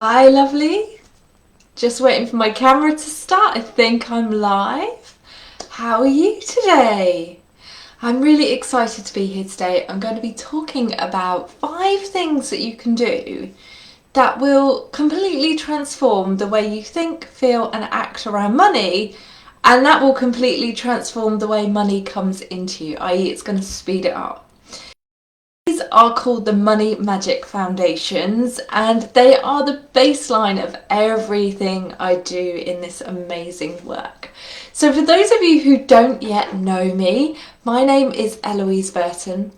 Hi, lovely. Just waiting for my camera to start. I think I'm live. How are you today? I'm really excited to be here today. I'm going to be talking about 5 things that you can do that will completely transform the way you think, feel, and act around money. And that will completely transform the way money comes into you, i.e., it's going to speed it up. These are called the Money Magic Foundations, and they are the baseline of everything I do in this amazing work. So for those of you who don't yet know me, my name is Eloise Burton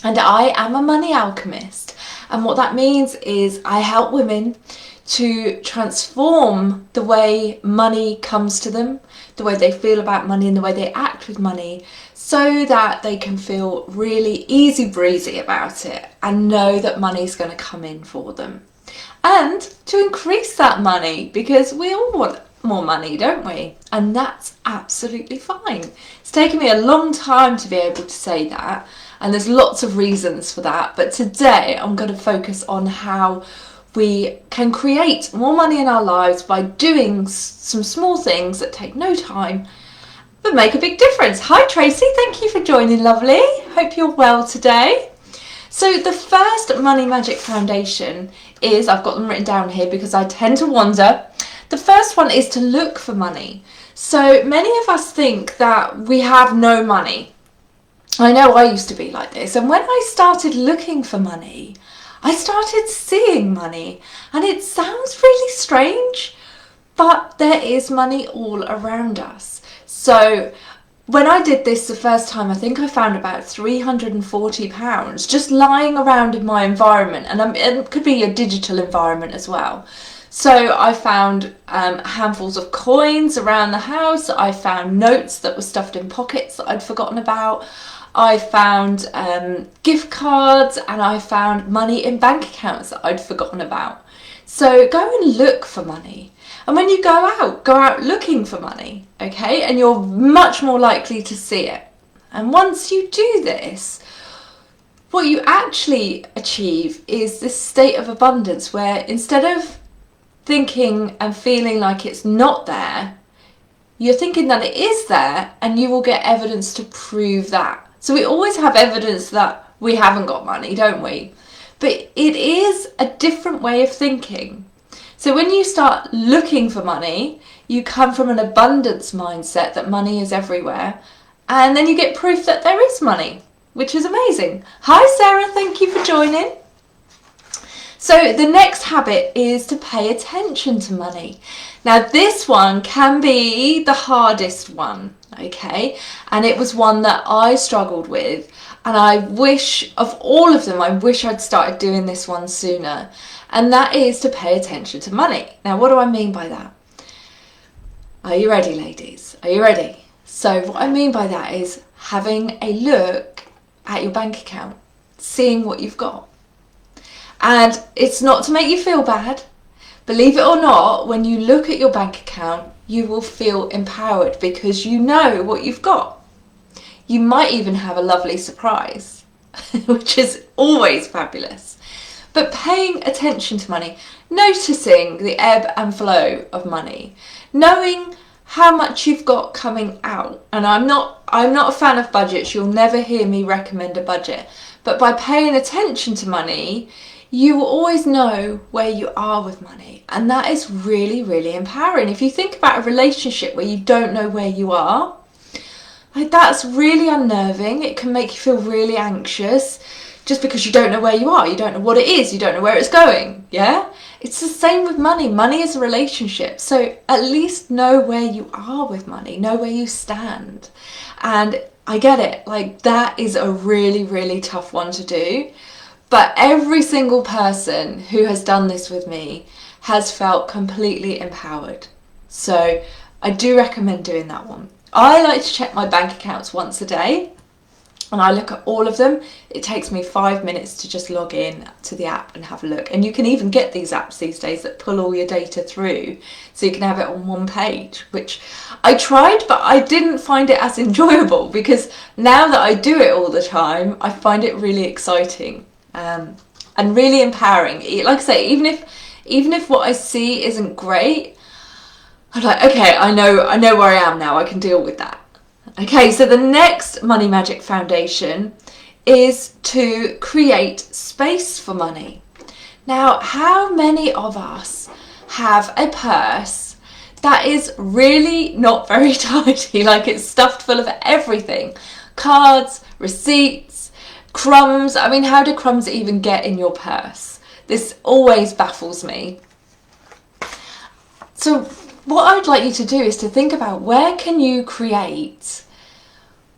and I am a money alchemist. And what that means is I help women to transform the way money comes to them, the way they feel about money and the way they act with money, so that they can feel really easy breezy about it and know that money's going to come in for them. And to increase that money, because we all want more money, don't we? And that's absolutely fine. It's taken me a long time to be able to say that, and there's lots of reasons for that, but today I'm going to focus on how we can create more money in our lives by doing some small things that take no time but make a big difference. Hi Tracy, thank you for joining, lovely. Hope you're well today. So the first Money Magic Foundation is, I've got them written down here because I tend to wander. The first one is to look for money. So many of us think that we have no money. I know I used to be like this, and when I started looking for money, I started seeing money, and it sounds really strange, but there is money all around us. So when I did this the first time, I think I found about £340 just lying around in my environment, and it could be a digital environment as well. So I found handfuls of coins around the house. I found notes that were stuffed in pockets that I'd forgotten about. I found gift cards, and I found money in bank accounts that I'd forgotten about. So go and look for money. And when you go out looking for money, okay? And you're much more likely to see it. And once you do this, what you actually achieve is this state of abundance where instead of thinking and feeling like it's not there, you're thinking that it is there, and you will get evidence to prove that. So we always have evidence that we haven't got money, don't we? But it is a different way of thinking. So when you start looking for money, you come from an abundance mindset that money is everywhere, and then you get proof that there is money, which is amazing. Hi Sarah, thank you for joining. So the next habit is to pay attention to money. Now this one can be the hardest one, okay? And it was one that I struggled with, and I wish, of all of them, I wish I'd started doing this one sooner. And that is to pay attention to money. Now what do I mean by that? Are you ready, ladies? Are you ready? So what I mean by that is having a look at your bank account, seeing what you've got. And it's not to make you feel bad. Believe it or not, when you look at your bank account, you will feel empowered because you know what you've got. You might even have a lovely surprise, which is always fabulous. But paying attention to money, noticing the ebb and flow of money, knowing how much you've got coming out. And I'm not a fan of budgets. You'll never hear me recommend a budget. But by paying attention to money, you will always know where you are with money. And that is really, really empowering. If you think about a relationship where you don't know where you are, like that's really unnerving. It can make you feel really anxious just because you don't know where you are. You don't know what it is. You don't know where it's going. Yeah? It's the same with money. Money is a relationship. So at least know where you are with money. Know where you stand. And I get it. Like that is a really, really tough one to do. But every single person who has done this with me has felt completely empowered. So I do recommend doing that one. I like to check my bank accounts once a day, and I look at all of them. It takes me 5 minutes to just log in to the app and have a look. And you can even get these apps these days that pull all your data through, so you can have it on one page, which I tried, but I didn't find it as enjoyable because now that I do it all the time, I find it really exciting. And really empowering. Like I say, even if Even if what I see isn't great, I'm like, okay, I know where I am now. I can deal with that. Okay, so the next Money Magic foundation is to create space for money. Now, how many of us have a purse that is really not very tidy, like it's stuffed full of everything? Cards, receipts, crumbs. I mean, how do crumbs even get in your purse? This always baffles me. So what I would like you to do is to think about, where can you create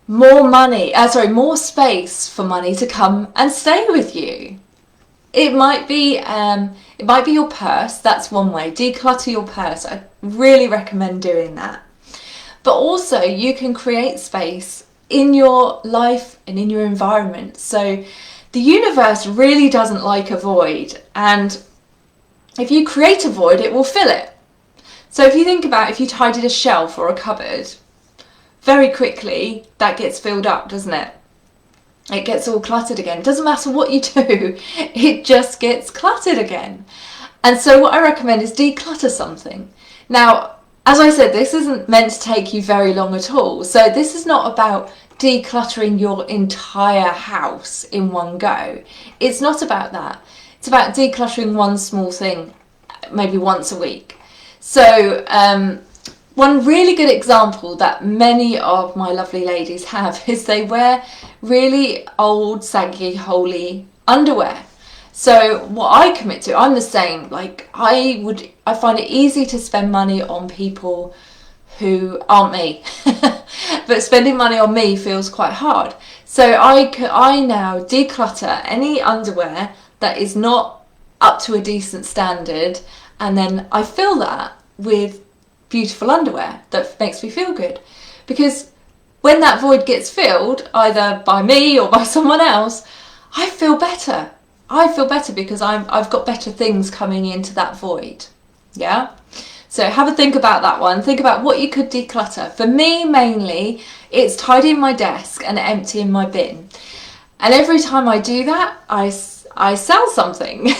more space for money to come and stay with you? It might be your purse. That's one way. Declutter your purse. I really recommend doing that. But also you can create space in your life and in your environment. So the universe really doesn't like a void, and if you create a void, it will fill it. So if you think about, if you tidied a shelf or a cupboard, very quickly that gets filled up, doesn't it? It gets all cluttered again. It doesn't matter what you do, it just gets cluttered again. And so what I recommend is declutter something. Now, as I said, this isn't meant to take you very long at all. So this is not about decluttering your entire house in one go. It's not about that. It's about decluttering one small thing, maybe once a week. So one really good example that many of my lovely ladies have is they wear really old, saggy, holey underwear. So what I commit to, I'm the same. Like I find it easy to spend money on people who aren't me, but spending money on me feels quite hard. So I now declutter any underwear that is not up to a decent standard, and then I fill that with beautiful underwear that makes me feel good. Because when that void gets filled, either by me or by someone else, I feel better. I feel better because I've got better things coming into that void. Yeah? So have a think about that one. Think about what you could declutter. For me, mainly, it's tidying my desk and emptying my bin. And every time I do that, I sell something.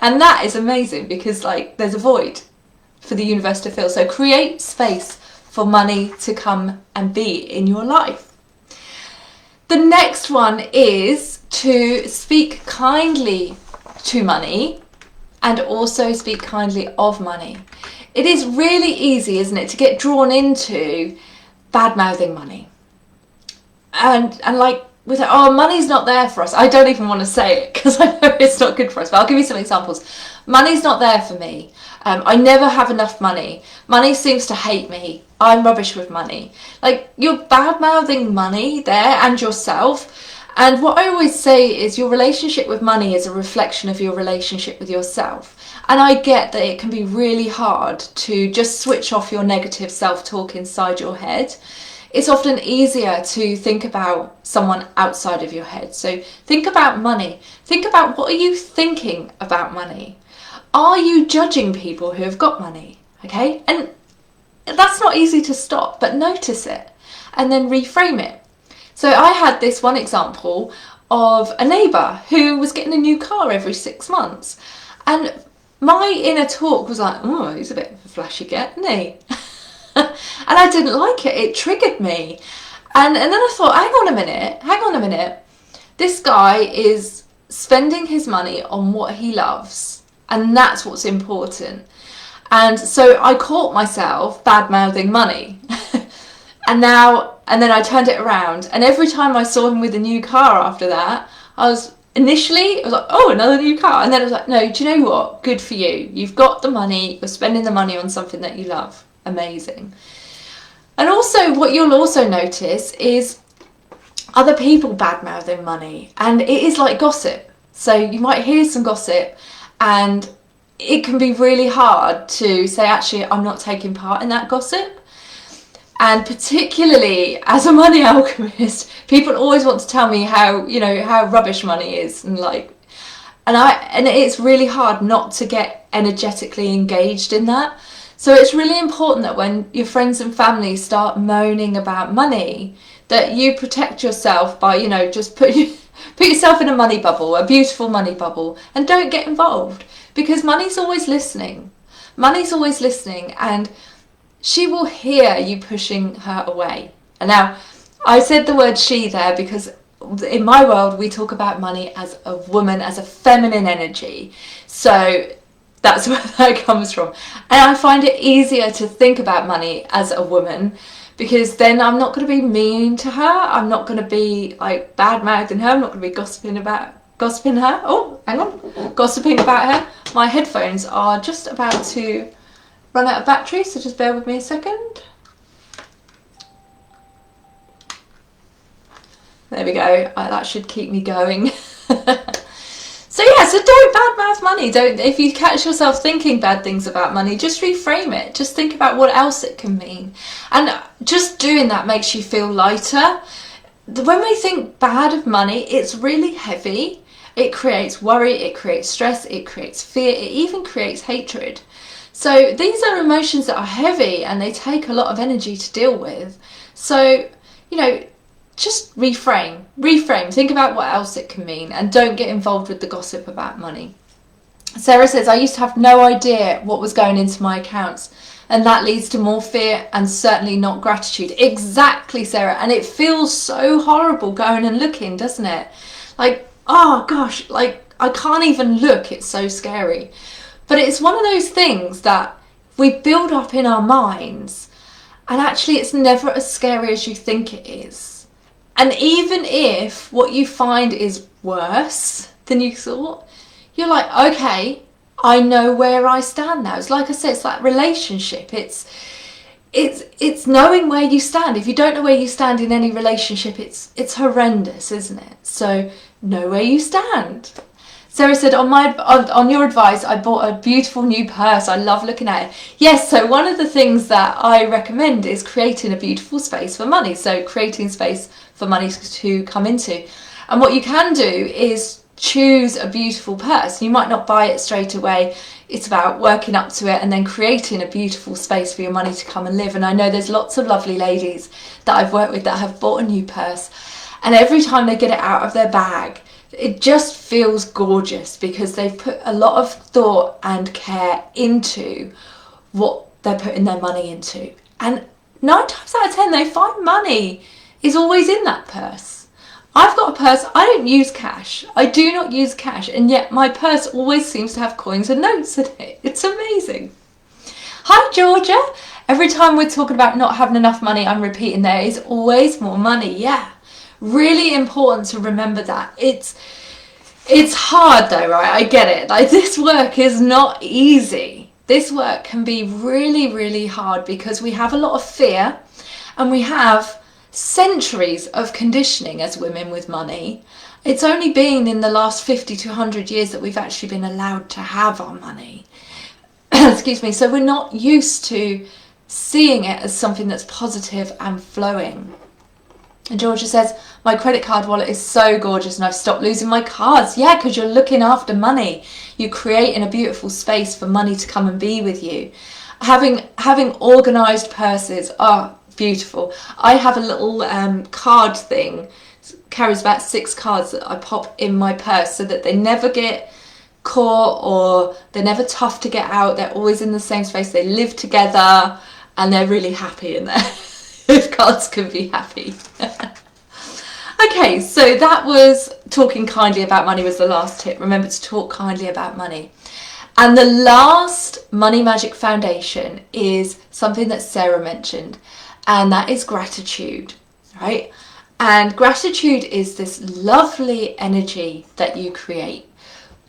And that is amazing because like there's a void for the universe to fill. So create space for money to come and be in your life. The next one is to speak kindly to money and also speak kindly of money. It is really easy, isn't it, to get drawn into bad-mouthing money. And like, with oh, money's not there for us. I don't even want to say it because I know it's not good for us, but I'll give you some examples. Money's not there for me. I never have enough money. Money seems to hate me. I'm rubbish with money. Like, you're bad-mouthing money there and yourself. And what I always say is your relationship with money is a reflection of your relationship with yourself. And I get that it can be really hard to just switch off your negative self-talk inside your head. It's often easier to think about someone outside of your head. So think about money. Think about, what are you thinking about money? Are you judging people who have got money? Okay, and that's not easy to stop, but notice it and then reframe it. So I had this one example of a neighbour who was getting a new car every 6 months, and my inner talk was like, oh, he's a bit of a flashy get, isn't he? And I didn't like it. It triggered me. And then I thought, hang on a minute. This guy is spending his money on what he loves, and that's what's important. And so I caught myself bad-mouthing money. And then I turned it around, and every time I saw him with a new car after that, I was like, oh, another new car. And then I was like, no, do you know what? Good for you. You've got the money. You're spending the money on something that you love. Amazing. And also, what you'll also notice is other people bad-mouthing money, and it is like gossip. So you might hear some gossip, and it can be really hard to say, actually, I'm not taking part in that gossip. And particularly as a money alchemist, people always want to tell me how rubbish money is, and it's really hard not to get energetically engaged in that. So it's really important that when your friends and family start moaning about money, that you protect yourself by, just put yourself in a money bubble, a beautiful money bubble, and don't get involved. because money's always listening. Money's always listening, and she will hear you pushing her away. And now, I said the word she there because in my world we talk about money as a woman, as a feminine energy. So that's where that comes from. And I find it easier to think about money as a woman, because then I'm not going to be mean to her. I'm not going to be like bad mouthing her. I'm not going to be gossiping her. Oh, hang on. Gossiping about her. My headphones are just about to run out of battery, so just bear with me a second. There we go. That should keep me going. So yeah, so don't badmouth money. Don't, if you catch yourself thinking bad things about money, just reframe it. Just think about what else it can mean. And just doing that makes you feel lighter. When we think bad of money, it's really heavy. It creates worry, it creates stress, it creates fear, it even creates hatred. So these are emotions that are heavy and they take a lot of energy to deal with. So, you know, just reframe, think about what else it can mean, and don't get involved with the gossip about money. Sarah says, I used to have no idea what was going into my accounts, and that leads to more fear and certainly not gratitude. Exactly, Sarah. And it feels so horrible going and looking, doesn't it? Like, oh gosh, like I can't even look, it's so scary. But it's one of those things that we build up in our minds, and actually it's never as scary as you think it is. And even if what you find is worse than you thought, you're like, okay, I know where I stand now. It's like I said, it's like relationship. It's knowing where you stand. If you don't know where you stand in any relationship, it's horrendous, isn't it? So know where you stand. Sarah said, on your advice, I bought a beautiful new purse. I love looking at it. Yes, so one of the things that I recommend is creating a beautiful space for money. So creating space for money to come into. And what you can do is choose a beautiful purse. You might not buy it straight away. It's about working up to it and then creating a beautiful space for your money to come and live. And I know there's lots of lovely ladies that I've worked with that have bought a new purse, and every time they get it out of their bag, it just feels gorgeous because they've put a lot of thought and care into what they're putting their money into. And 9 times out of 10, they find money is always in that purse. I've got a purse, I don't use cash. I do not use cash, and yet my purse always seems to have coins and notes in it. It's amazing. Hi, Georgia. Every time we're talking about not having enough money, I'm repeating there is always more money. Yeah. Really important to remember that. It's hard though, right? I get it. Like, this work is not easy. This work can be really, really hard because we have a lot of fear, and we have centuries of conditioning as women with money. It's only been in the last 50 to 100 years that we've actually been allowed to have our money. Excuse me. So we're not used to seeing it as something that's positive and flowing. And Georgia says, my credit card wallet is so gorgeous and I've stopped losing my cards. Yeah, because you're looking after money. You're creating a beautiful space for money to come and be with you. Having organised purses, oh, beautiful. I have a little card thing, carries about 6 cards that I pop in my purse so that they never get caught or they're never tough to get out. They're always in the same space. They live together and they're really happy in there. If cards can be happy. Okay, so that was talking kindly about money was the last tip. Remember to talk kindly about money. And the last Money Magic foundation is something that Sarah mentioned, and that is gratitude, right? And gratitude is this lovely energy that you create,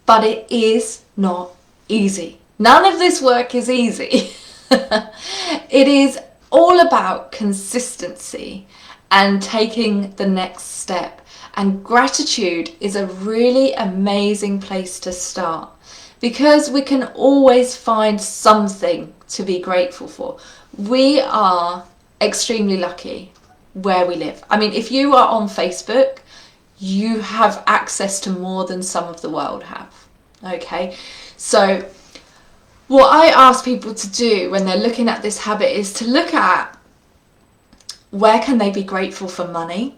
but it is not easy. None of this work is easy. It is all about consistency and taking the next step. And gratitude is a really amazing place to start because we can always find something to be grateful for. We are extremely lucky where we live. I mean, if you are on Facebook, you have access to more than some of the world have. Okay, so what I ask people to do when they're looking at this habit is to look at where can they be grateful for money.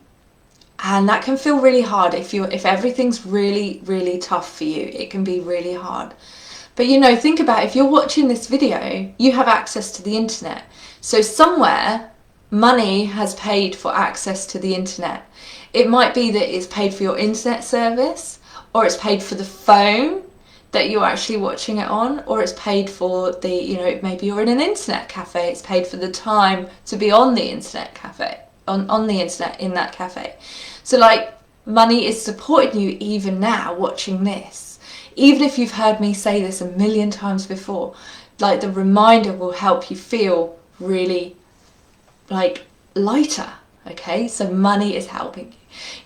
And that can feel really hard if everything's really, really tough for you. It can be really hard. But think about, if you're watching this video, you have access to the internet. So somewhere money has paid for access to the internet. It might be that it's paid for your internet service, or it's paid for the phone that you're actually watching it on, or it's paid for the, maybe you're in an internet cafe, it's paid for the time to be on the internet cafe, on the internet in that cafe. So money is supporting you even now watching this. Even if you've heard me say this a million times before, the reminder will help you feel really lighter. Okay, so money is helping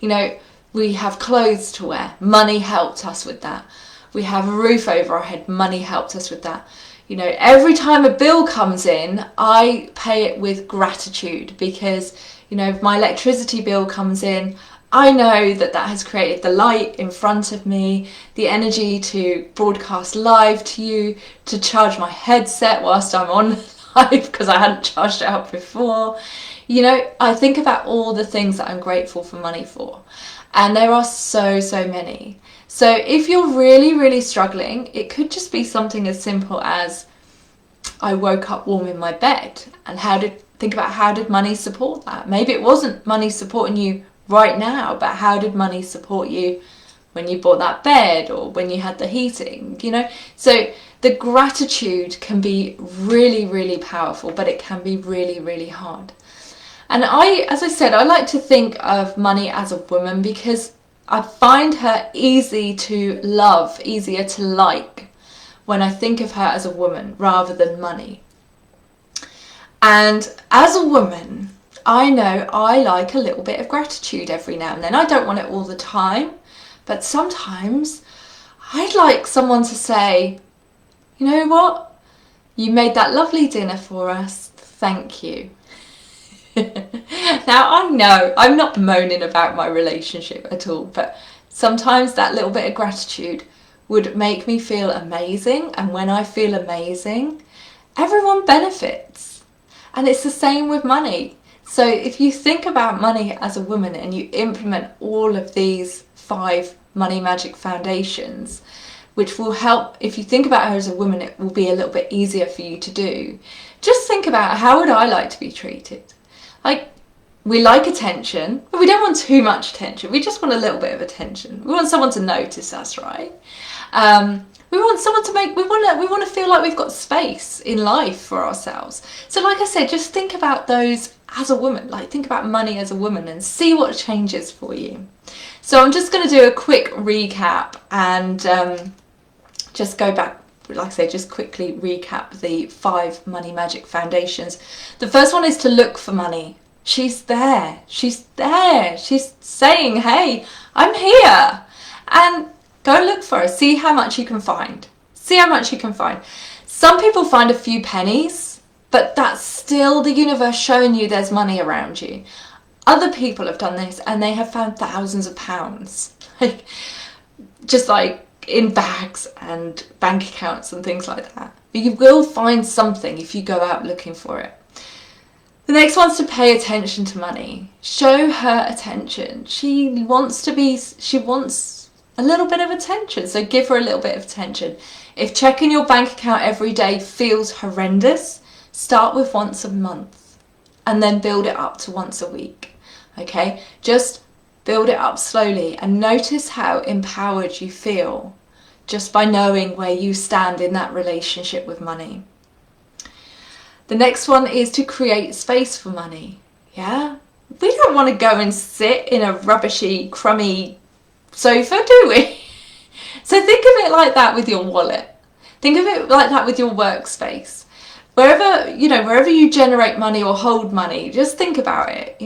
you. We have clothes to wear, money helped us with that. We have a roof over our head, money helped us with that. Every time a bill comes in, I pay it with gratitude, because if my electricity bill comes in, I know that has created the light in front of me, the energy to broadcast live to you, to charge my headset whilst I'm on live because I hadn't charged it up before. I think about all the things that I'm grateful for money for, and there are so many. So if you're really struggling, it could just be something as simple as, I woke up warm in my bed, and think about how did money support that? Maybe it wasn't money supporting you right now, but how did money support you when you bought that bed, or when you had the heating? So the gratitude can be really powerful, but it can be really hard. And as I said, I like to think of money as a woman, because I find her easy to love, easier to like, when I think of her as a woman rather than money. And as a woman, I know I like a little bit of gratitude every now and then. I don't want it all the time, but sometimes I'd like someone to say, you know what? You made that lovely dinner for us. Thank you. Now, I know I'm not moaning about my relationship at all, but sometimes that little bit of gratitude would make me feel amazing. And when I feel amazing, everyone benefits. And it's the same with money. So if you think about money as a woman and you implement all of these 5 money magic foundations, which will help, if you think about her as a woman, it will be a little bit easier for you to do. Just think about, how would I like to be treated? We like attention, but we don't want too much attention. We just want a little bit of attention. We want someone to notice us, right? We want someone to we want to feel like we've got space in life for ourselves. So like I said, just think about those as a woman. Think about money as a woman and see what changes for you. So I'm just going to do a quick recap and just go back. Like I say, just quickly recap the 5 money magic foundations. The first one is to look for money. She's there. She's there. She's saying, hey, I'm here. And go look for her. See how much you can find. See how much you can find. Some people find a few pennies, but that's still the universe showing you there's money around you. Other people have done this and they have found thousands of pounds. Just in bags and bank accounts and things like that. But you will find something if you go out looking for it. The next one's to pay attention to money. Show her attention. She wants a little bit of attention, so give her a little bit of attention. If checking your bank account every day feels horrendous, start with once a month and then build it up to once a week. Okay? Just build it up slowly and notice how empowered you feel just by knowing where you stand in that relationship with money. The next one is to create space for money. Yeah? We don't want to go and sit in a rubbishy, crummy sofa, do we? So think of it like that with your wallet. Think of it like that with your workspace. Wherever you generate money or hold money, just think about it.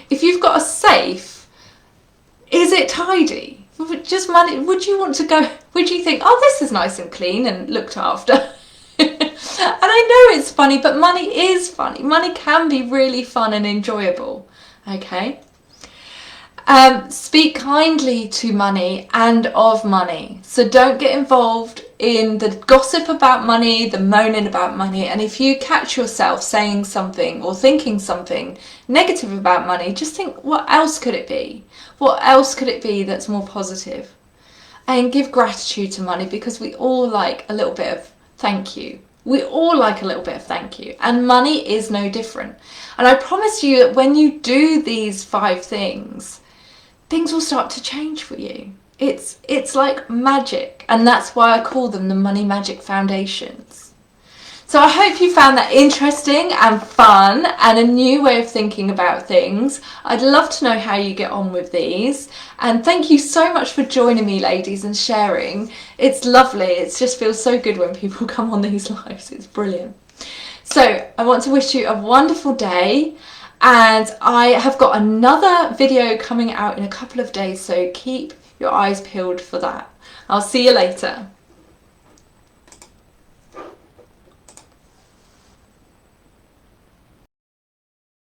If you've got a safe, is it tidy? Just money. Would you think, oh, this is nice and clean and looked after? And I know it's funny, but money is funny. Money can be really fun and enjoyable. Okay? Speak kindly to money and of money. So don't get involved in the gossip about money, the moaning about money. And if you catch yourself saying something or thinking something negative about money, just think, what else could it be? What else could it be that's more positive? and give gratitude to money, because we all like a little bit of thank you. We all like a little bit of thank you, and money is no different. And I promise you that when you do these 5 things, things will start to change for you. It's like magic, and that's why I call them the Money Magic Foundations. So I hope you found that interesting and fun and a new way of thinking about things. I'd love to know how you get on with these. And thank you so much for joining me, ladies, and sharing. It's lovely. It just feels so good when people come on these lives. It's brilliant. So I want to wish you a wonderful day. And I have got another video coming out in a couple of days, so keep your eyes peeled for that. I'll see you later.